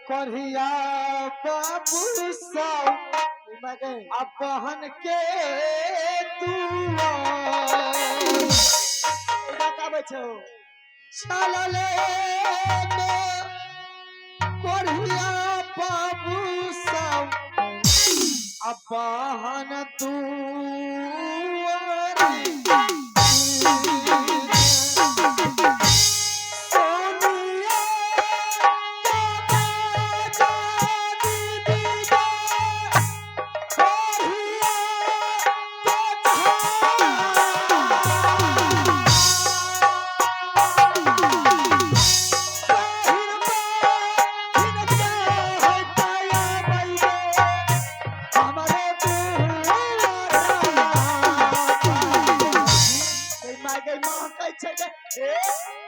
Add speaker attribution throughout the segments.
Speaker 1: करिया बाबू सब अपहन के तू चलले करिया बाबू सब अपहन तू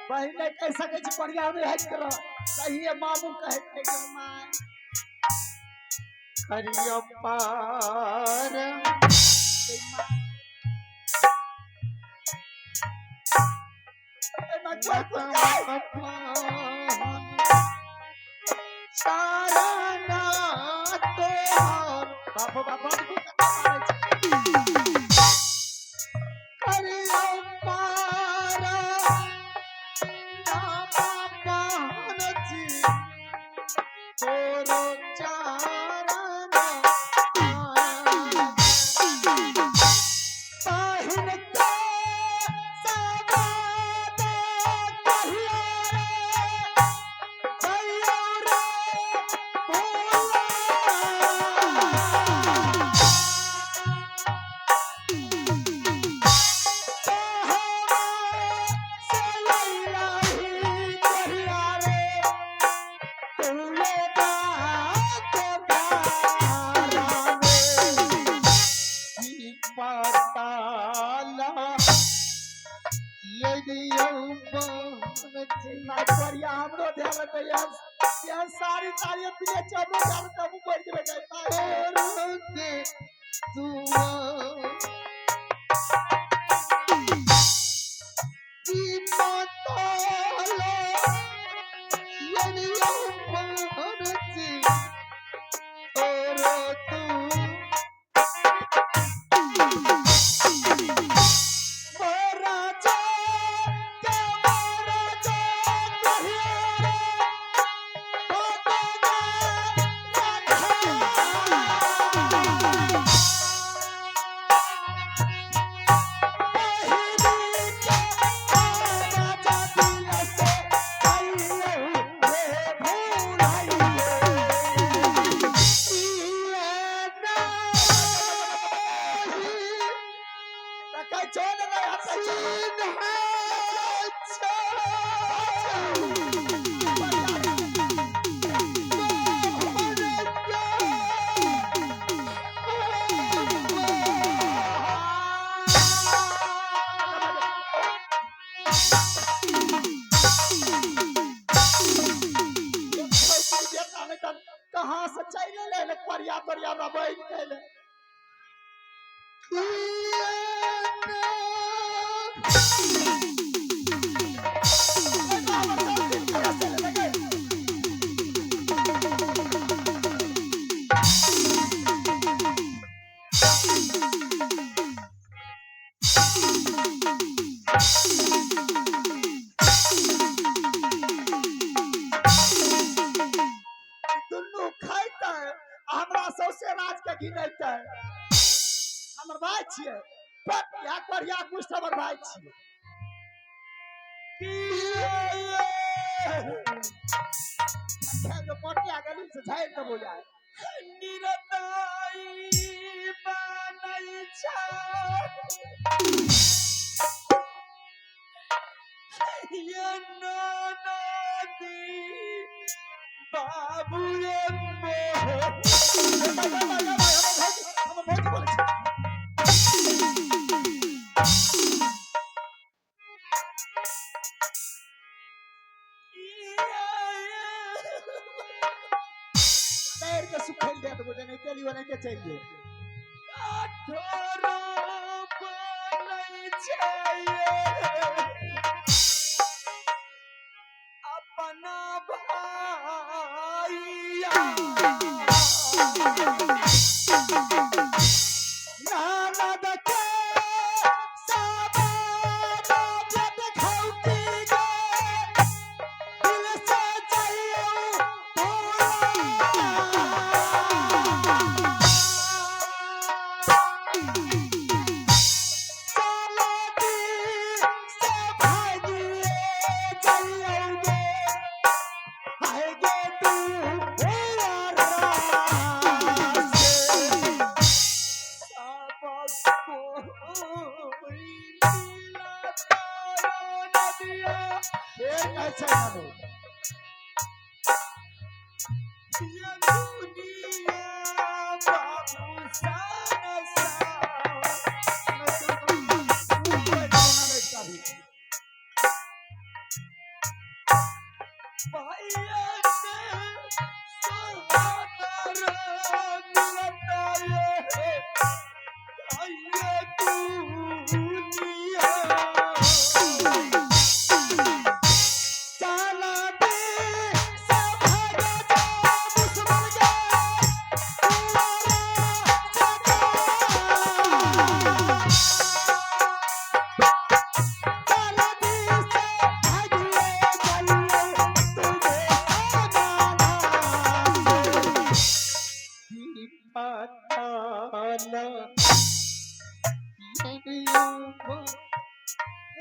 Speaker 1: बहन नहीं कह सके बढ़िया में हट करो सही है मामू कहे करिया पार बाबा बाबा सारी तालियां पिए चलो जाओ तब ऊपर के बैठा तू कहाँ से चले ले परिया परिया बैठ गए हमर भाई छिए या करिया कुछ हमर भाई छिए जो पटिया गली से झाड़ के बोला निरताई बनई छा ये नदी बाबू सुखेल दे तो मुझे नहीं तेली बने के चाहिए अपना भाई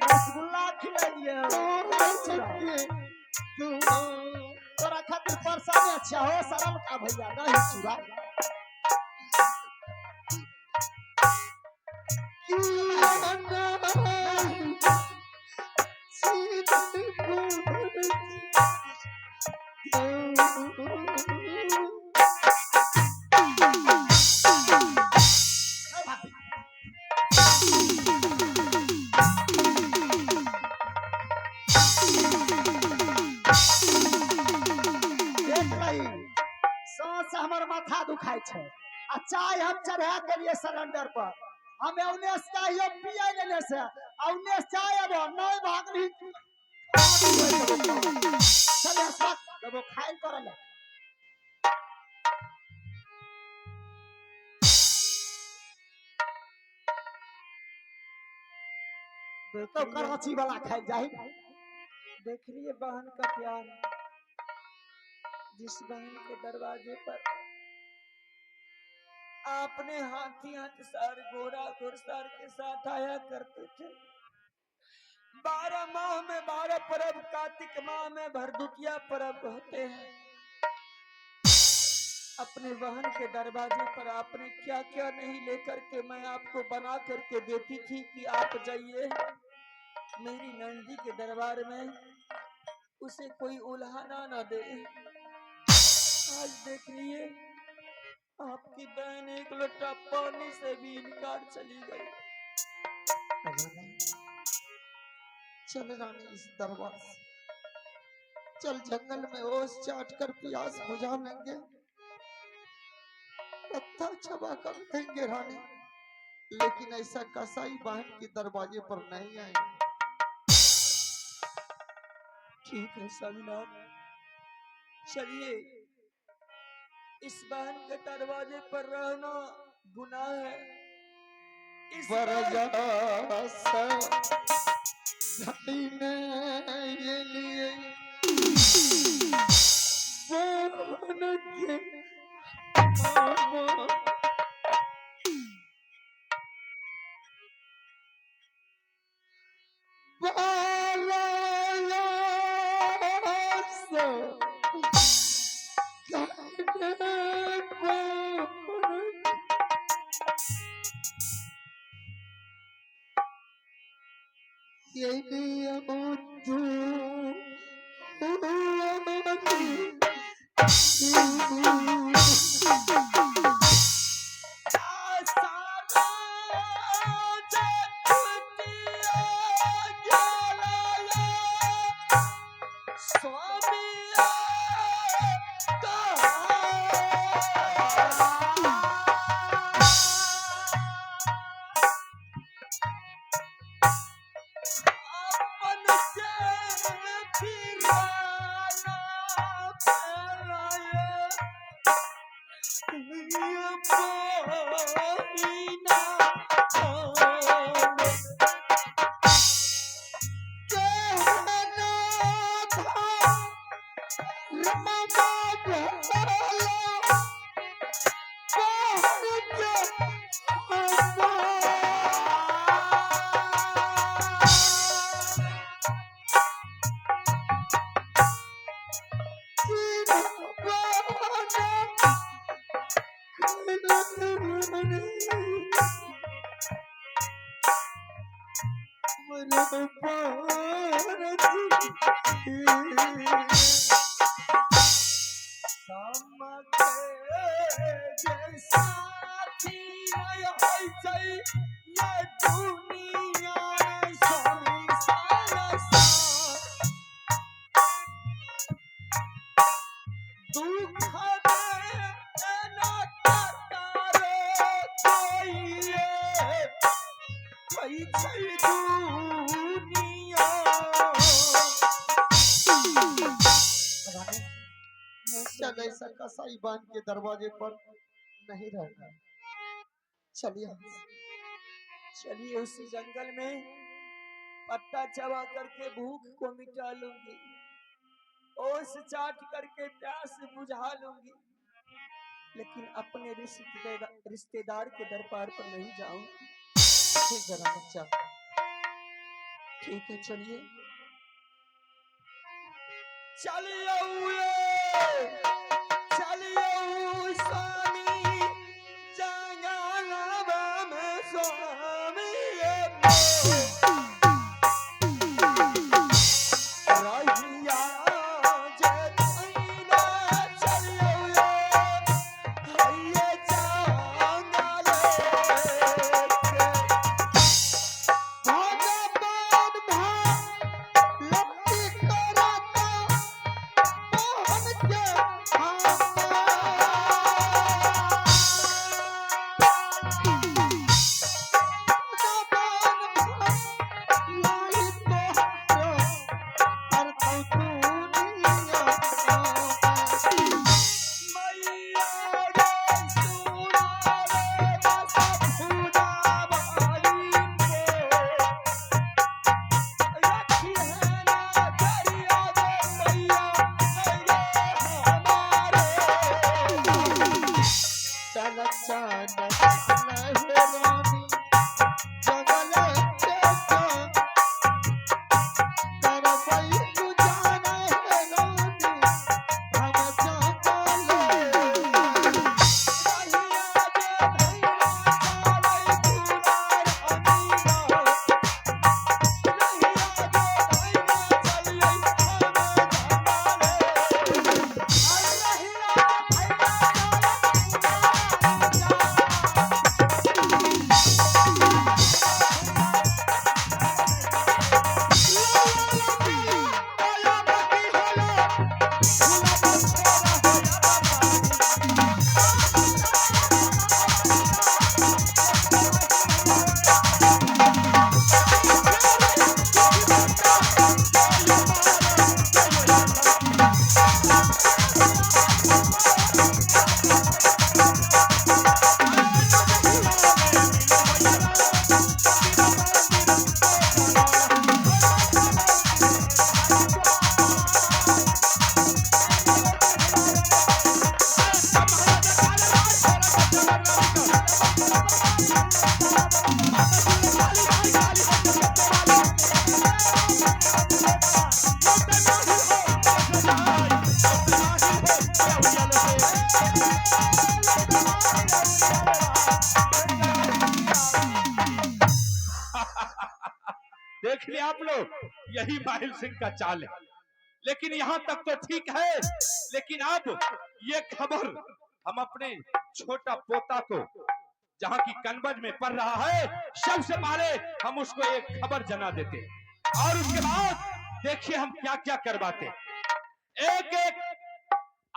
Speaker 1: रसगुल्ला खिलाइए तोरा खातिर परसाने अच्छा हो शर्म का भैया नहीं चूड़ा हमर माथा दुखाई छे आ चाय हम चढ़ा देलिए सिलेंडर पर हम औने से चाहिए पिए लेने से औने से चाय अब नहीं भागली चले साथ जब खाई करले तो कराची वाला खाई जाए
Speaker 2: देख लिए बहन का प्यार जिस बहन के दरवाजे पर आपने हाथी सार घोड़ा घुड़सवार के साथ आया करते थे 12 माह में 12 पर्व कार्तिक माह में भरदुतिया पर्व होते हैं अपने बहन के दरवाजे पर आपने क्या क्या नहीं लेकर के मैं आपको बना करके देती थी कि आप जाइए मेरी नंदी के दरबार में उसे कोई उल्हाना ना दे आज देख लिए आपकी बहन एक लोटा पानी से भी इनकार चली गई
Speaker 1: चल रानी इस दरबार से चल जंगल में ओस चाट कर प्यास बुझा लेंगे पत्ता चबा कर देंगे रानी लेकिन ऐसा कसाई बहन के दरवाजे पर नहीं आएंगे
Speaker 2: ठीक है स्वामीनाथ चलिए इस बहन के दरवाजे पर रहना गुनाह है इस
Speaker 1: घड़ी में ये लिए
Speaker 2: बहन के
Speaker 1: चल ऐसा कसाई बांध के दरवाजे पर नहीं रहना। चलिए
Speaker 2: चलिए उस जंगल में पत्ता चबा करके भूख को मिटा लूंगी, ओस चाट करके प्यास बुझा लूंगी, लेकिन अपने रिश्तेदार के दरबार पर नहीं जाऊंगी।
Speaker 1: ठीक है राम, चल
Speaker 2: ठीक है चलिए। चलिए स्वामी जंगलवा में स्वामी रहिया जैना चलिए हइये जंगले
Speaker 3: देख लिया आप लोग, यही माहिल सिंह का चाल है। लेकिन यहाँ तक तो ठीक है, लेकिन अब ये खबर हम अपने छोटा पोता को जहाँ की कनबज में पढ़ रहा है, सबसे पहले हम उसको एक खबर जना देते और उसके बाद देखिए हम क्या क्या करवाते। एक एक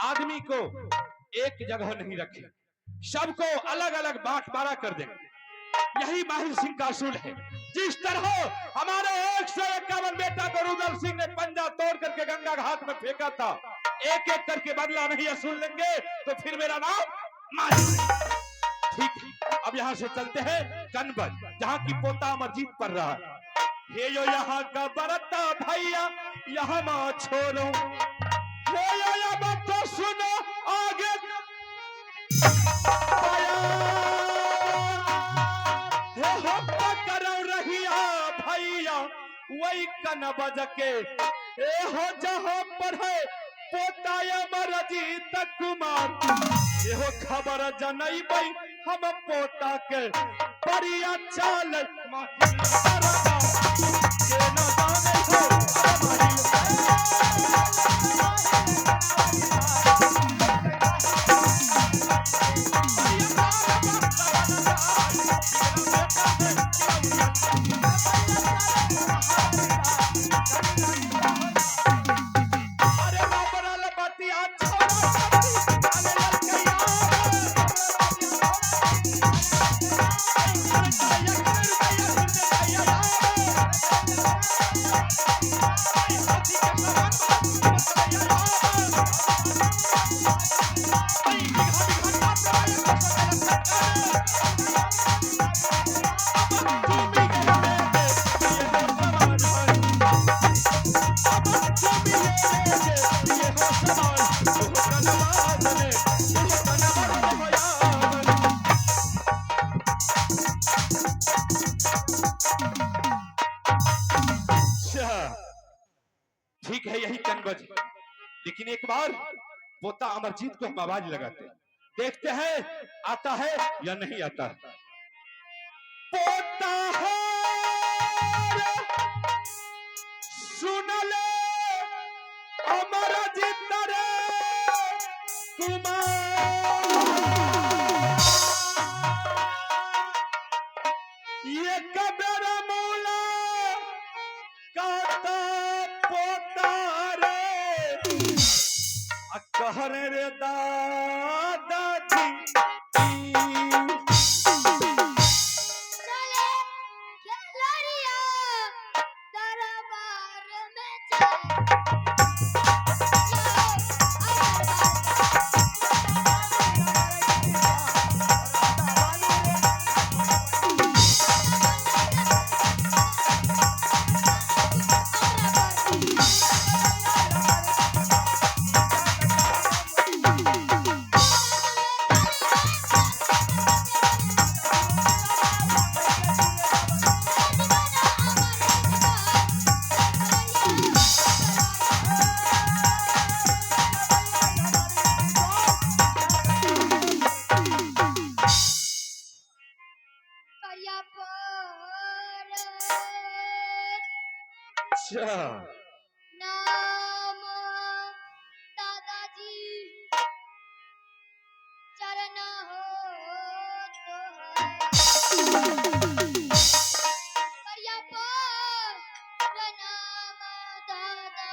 Speaker 3: आदमी को एक जगह नहीं रखे, सबको अलग अलग बांटमारा कर दें। यही माहिल सिंह का असूल है। जिस तरह हमारे 151 बेटा को रुदल सिंह ने पंजा तोड़ करके गंगा घाट में फेंका था, एक एक करके बदला नहीं असूल लेंगे तो फिर मेरा नाम माहिल सिंह। ठीक है, अब यहाँ से चलते हैं कनबज, जहाँ की पोता अमरजीत पढ़ रहा है। हे यो यहाँ का बरता भैया यहाँ माँ छोड़ो, हे यो या बच्चों सुनो आगे करो रहिया भैया वही कनबज के ए हो जहाँ पढ़े पोता अमरजीत कुमार, ये हो खबर जनई भाई हम पोता के परिया चाल ठीक है यही कनबज, लेकिन एक बार पोता अमरजीत को हम आवाज लगाते हैं, देखते हैं आता है या नहीं आता है। पोता है सुन ले अमरजीत रे कुमार, ये कबेरा मूला काता पोता रे कहरे रे दादाजी
Speaker 4: चले खिलरिया दरबार में चले करिया पर
Speaker 3: अच्छा
Speaker 4: नाम दादाजी चरण हो तो करिया पर नाम दादा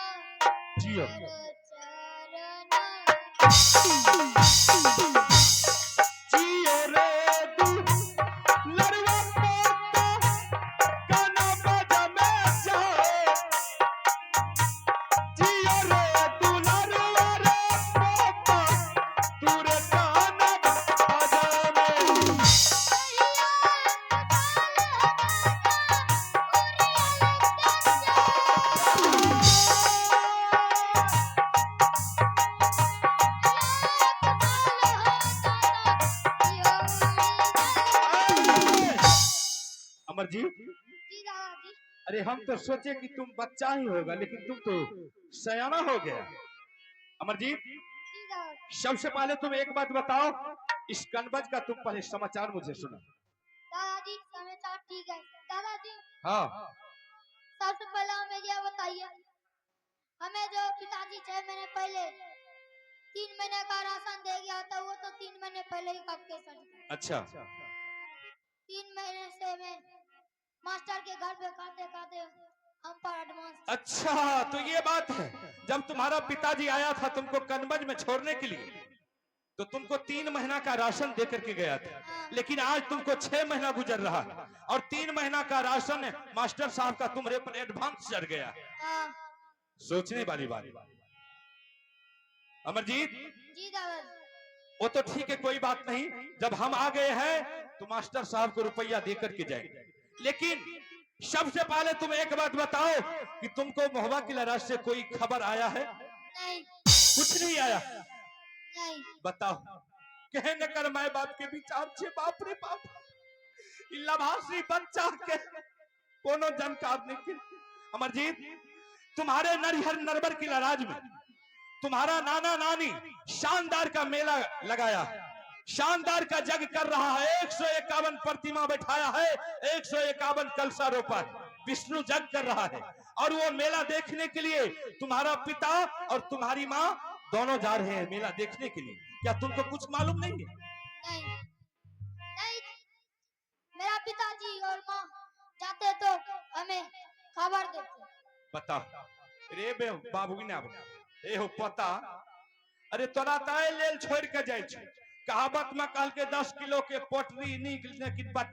Speaker 3: जियो
Speaker 4: चरण
Speaker 3: जियो रे तू लड़वा पोता गाना बजा में जाए, जियो रे तू लड़वा रे पोता तू रे गाना बजा में। अमरजीत, अरे हम तो सोचे कि तुम बच्चा ही होगा, लेकिन तुम तो सयाना हो गया। अमरजीत, सबसे पहले तुम एक बात बताओ, इस कनबज का तुम पहले समाचार मुझे सुना।
Speaker 4: दादाजी समाचार ठीक है। दादाजी
Speaker 3: हाँ
Speaker 4: सबसे पहले हमें ये बताइए, हमें जो पिताजी 6 महीने पहले 3 महीने का राशन दे गया था, वो तो 3 महीने पहले ही कब के सर
Speaker 3: अच्छा
Speaker 4: 3 महीने से मैं मास्टर के घर पे खाते खाते हम पर एडवांस।
Speaker 3: अच्छा, तो ये बात है, जब तुम्हारा पिताजी आया था तुमको कनबज में छोड़ने के लिए, तो तुमको 3 महीना का राशन दे करके गया था, लेकिन आज तुमको 6 महीना गुजर रहा है और 3 महीना का राशन मास्टर साहब का तुम्हारे पर एडवांस चढ़ गया।
Speaker 4: हाँ
Speaker 3: सोचने वाली बात। अमरजीत,
Speaker 4: जी दादाजी।
Speaker 3: वो तो ठीक है, कोई बात नहीं, जब हम आ गए हैं तो मास्टर साहब को रुपया दे करके जाएंगे, लेकिन सबसे पहले तुम एक बात बताओ कि तुमको महुआ की लड़ाई से कोई खबर आया है?
Speaker 4: नहीं
Speaker 3: कुछ नहीं आया।
Speaker 4: नहीं
Speaker 3: बताओ, कहे न कर माए बाप के विचार छे, बाप रे बाप, इ लभासी बच्चा के कोनो जानकार नहीं के। अमरजीत, तुम्हारे नरिहर नरबर की लड़ाई में तुम्हारा नाना नानी शानदार का मेला लगाया है, शानदार का जग कर रहा है, 151 प्रतिमा बैठाया है, 151 कलशा रोपा है, विष्णु जग कर रहा है, और वो मेला देखने के लिए तुम्हारा पिता और तुम्हारी माँ दोनों जा रहे हैं मेला देखने के लिए। क्या तुमको कुछ मालूम नहीं है?
Speaker 4: नहीं नहीं, मेरा पिताजी और माँ जाते तो हमें खबर देते।
Speaker 3: बताओ रे बे बाबू ना ए हो पता, अरे तोरा ताए लेल छोड़ के जाय छै, कहावत में कहल के 10 किलो के पोटरी निक लेकिन बच्चा